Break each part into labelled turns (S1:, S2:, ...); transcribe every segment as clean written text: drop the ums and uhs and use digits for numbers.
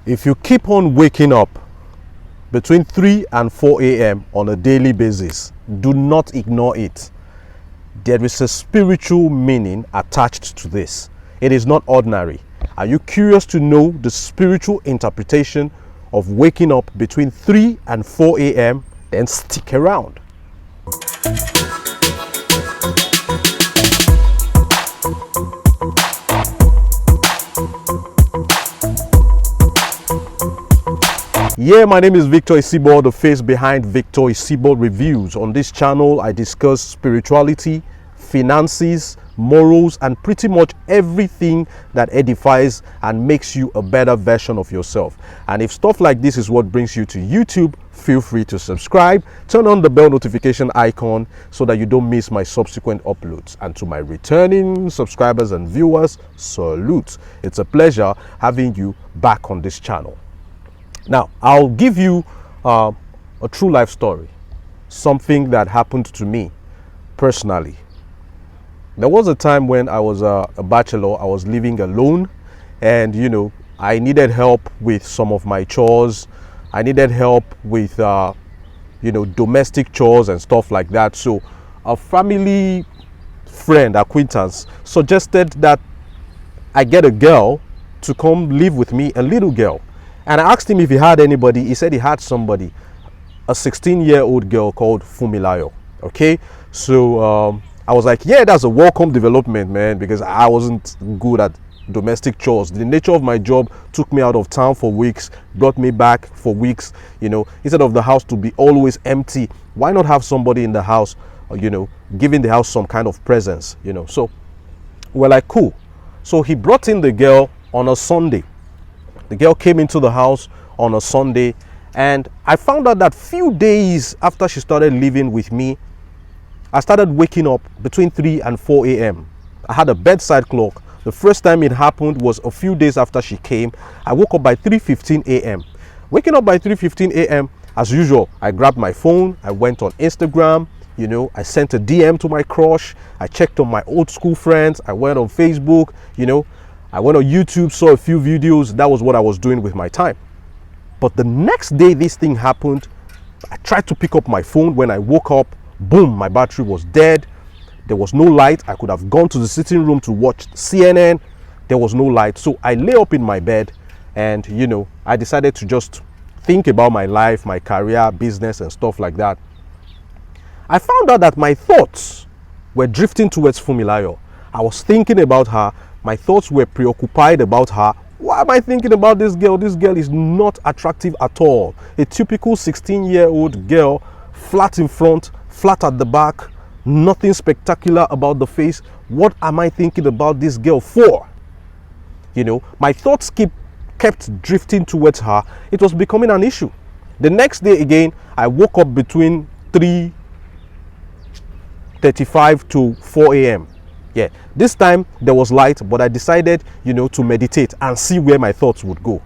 S1: If you keep on waking up between 3 and 4 a.m. on a daily basis, do not ignore it. There is a spiritual meaning attached to this. It is not ordinary. Are you curious to know the spiritual interpretation of waking up between 3 and 4 a.m.? Then stick around. Yeah, my name is Victor Isibo, the face behind Victor Isibo Reviews. On this channel, I discuss spirituality, finances, morals, and pretty much everything that edifies and makes you a better version of yourself. And if stuff like this is what brings you to YouTube, feel free to subscribe, turn on the bell notification icon so that you don't miss my subsequent uploads. And to my returning subscribers and viewers, salute. It's a pleasure having you back on this channel. Now, I'll give you a true life story, something that happened to me personally. There was a time when I was a bachelor, I was living alone, and I needed help with some of my chores. I needed help with domestic chores and stuff like that. So a family friend, acquaintance, suggested that I get a girl to come live with me, a little girl. And I asked him if he had anybody. He said he had somebody, a 16-year-old girl called Fumilayo. Okay, so I was like, yeah, that's a welcome development, man, because I wasn't good at domestic chores. The nature of my job took me out of town for weeks, brought me back for weeks. Instead of the house to be always empty, why not have somebody in the house, giving the house some kind of presence, So we're like, cool. So he brought in the girl on a Sunday. The girl came into the house on a Sunday, and I found out that few days after she started living with me, I started waking up between 3 and 4 a.m. I had a bedside clock. The first time it happened was a few days after she came. I woke up by 3:15 a.m. Waking up by 3:15 a.m. as usual, I grabbed my phone, I went on Instagram, I sent a DM to my crush, I checked on my old school friends, I went on Facebook, I went on YouTube, saw a few videos. That was what I was doing with my time. But the next day this thing happened. I tried to pick up my phone. When I woke up, boom, my battery was dead. There was no light. I could have gone to the sitting room to watch CNN. There was no light. So I lay up in my bed and, I decided to just think about my life, my career, business, and stuff like that. I found out that my thoughts were drifting towards Fumilayo. I was thinking about her. My thoughts were preoccupied about her. Why am I thinking about this girl? This girl is not attractive at all. A typical 16-year-old girl, flat in front, flat at the back, nothing spectacular about the face. What am I thinking about this girl for? My thoughts kept drifting towards her. It was becoming an issue. The next day again, I woke up between 3:35 to 4 a.m. Yeah, this time there was light, but I decided, to meditate and see where my thoughts would go.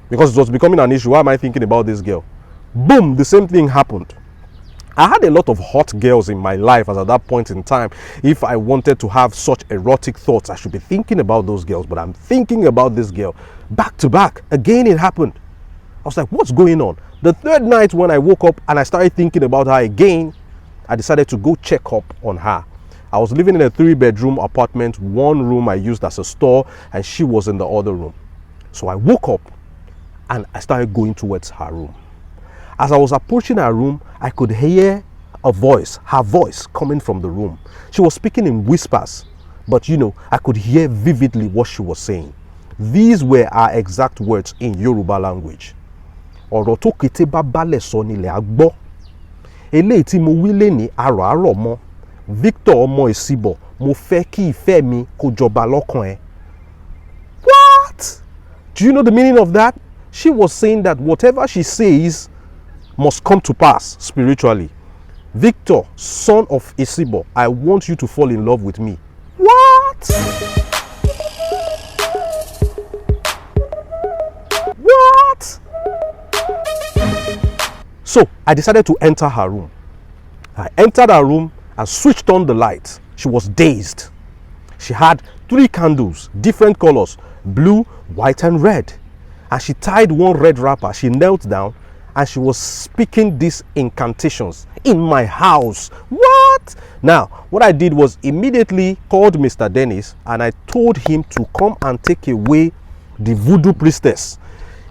S1: Because it was becoming an issue. Why am I thinking about this girl? Boom, the same thing happened. I had a lot of hot girls in my life as at that point in time. If I wanted to have such erotic thoughts, I should be thinking about those girls. But I'm thinking about this girl back to back. Again, it happened. I was like, what's going on? The third night when I woke up and I started thinking about her again, I decided to go check up on her. I was living in a 3-bedroom apartment. One room I used as a store, and she was in the other room. So I woke up and I started going towards her room. As I was approaching her room, I could hear her voice coming from the room. She was speaking in whispers, but I could hear vividly what she was saying. These were her exact words in Yoruba language. Ọ̀rọ̀ tó kété bá balẹ̀ sọ nílẹ̀ á gbọ́. Eléyìí tí mo wí lénìí àrọ̀ àrọ̀ mọ́. Victor ọmọ Isibo, mo fẹ́ kí ìfẹ́ mi kó jọba lọ́kàn ẹ. What? Do you know the meaning of that? She was saying that whatever she says must come to pass spiritually. Victor, son of Isibo, I want you to fall in love with me. What? What? So I decided to enter her room. I entered her room and switched on the light. She was dazed. She had 3 candles, different colors, blue, white, and red. and she tied one red wrapper. She knelt down and she was speaking these incantations in my house. What? Now, what I did was immediately called Mr. Dennis and I told him to come and take away the voodoo priestess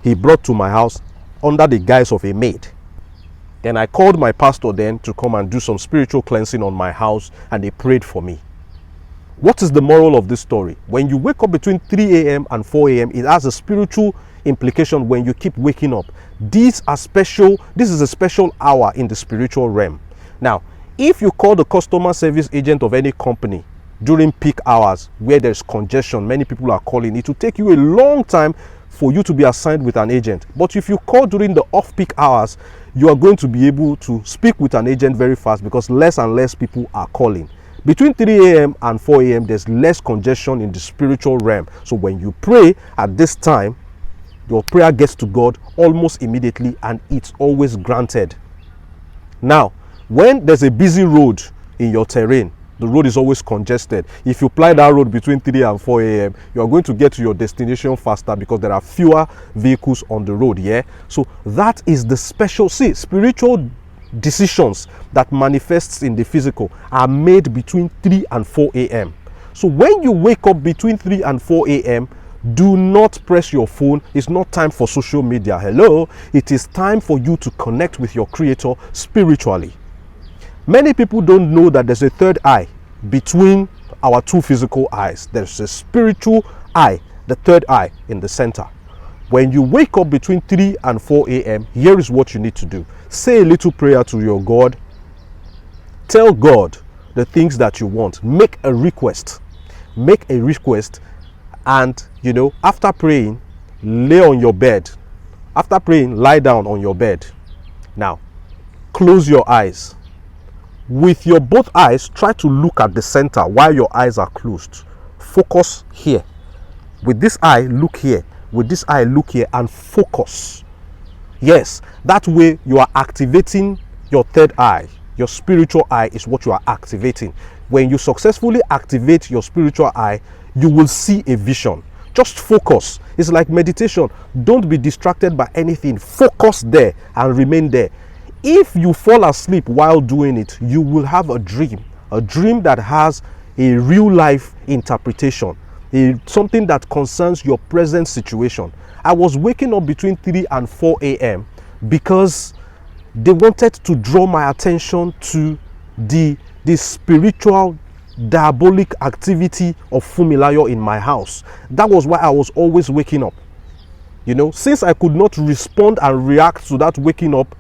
S1: he brought to my house under the guise of a maid. Then I called my pastor then to come and do some spiritual cleansing on my house, and they prayed for me. What is the moral of this story? When you wake up between 3 a.m. and 4 a.m., it has a spiritual implication when you keep waking up. This is a special hour in the spiritual realm. Now, if you call the customer service agent of any company during peak hours where there's congestion, many people are calling, it will take you a long time for you to be assigned with an agent. But if you call during the off-peak hours, you are going to be able to speak with an agent very fast because less and less people are calling. Between 3 a.m. and 4 a.m., there's less congestion in the spiritual realm. So when you pray at this time, your prayer gets to God almost immediately and it's always granted. Now, when there's a busy road in your terrain, the road is always congested. If you ply that road between 3 and 4 a.m., you are going to get to your destination faster because there are fewer vehicles on the road, yeah? So that is the spiritual decisions that manifests in the physical are made between 3 and 4 a.m. So when you wake up between 3 and 4 a.m., do not press your phone. It's not time for social media. Hello? It is time for you to connect with your Creator spiritually. Many people don't know that there's a third eye between our two physical eyes. There's a spiritual eye, the third eye in the center. When you wake up between 3 and 4 a.m., here is what you need to do. Say a little prayer to your God. Tell God the things that you want. Make a request. Make a request. And, after praying, lay on your bed. After praying, lie down on your bed. Now, close your eyes. With your both eyes, try to look at the center while your eyes are closed. Focus here. With this eye, look here. With this eye, look here and focus. Yes, that way you are activating your third eye. Your spiritual eye is what you are activating. When you successfully activate your spiritual eye, you will see a vision. Just focus. It's like meditation. Don't be distracted by anything. Focus there and remain there. If you fall asleep while doing it, you will have a dream that has a real life interpretation, something that concerns your present situation. I was waking up between 3 and 4 a.m. because they wanted to draw my attention to the spiritual diabolic activity of Fumilayo in my house. That was why I was always waking up. Since I could not respond and react to that waking up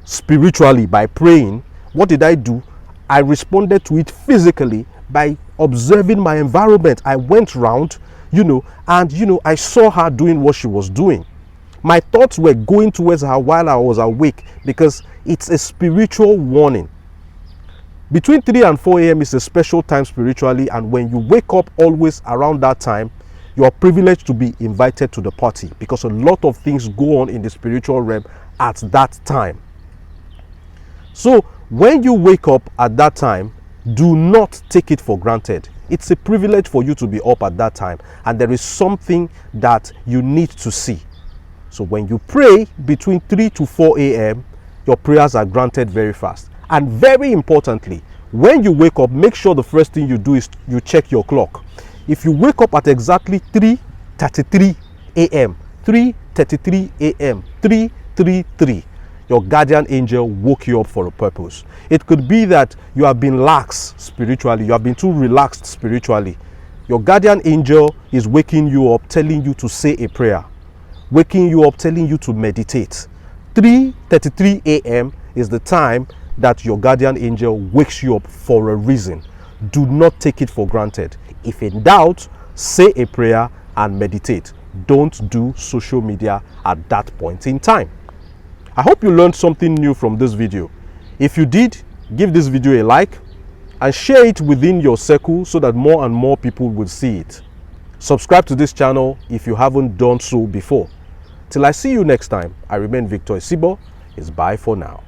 S1: spiritually by praying, what did I do? I responded to it physically by observing my environment. I went round, and I saw her doing what she was doing. My thoughts were going towards her while I was awake because it's a spiritual warning. Between 3 and 4 a.m. is a special time spiritually, and when you wake up always around that time, you are privileged to be invited to the party because a lot of things go on in the spiritual realm at that time. So when you wake up at that time, do not take it for granted. It's a privilege for you to be up at that time, and there is something that you need to see. So when you pray between 3 to 4 a.m., your prayers are granted very fast. And very importantly, when you wake up, make sure the first thing you do is you check your clock. If you wake up at exactly 3:33 a.m., 3:33 a.m., 3:33, your guardian angel woke you up for a purpose. It could be that you have been lax spiritually, you have been too relaxed spiritually. Your guardian angel is waking you up, telling you to say a prayer, waking you up, telling you to meditate. 3:33 a.m. is the time that your guardian angel wakes you up for a reason. Do not take it for granted. If in doubt, say a prayer and meditate. Don't do social media at that point in time. I hope you learned something new from this video. If you did, give this video a like and share it within your circle so that more and more people will see it. Subscribe to this channel if you haven't done so before. Till I see you next time, I remain Victor Isibo. It's bye for now.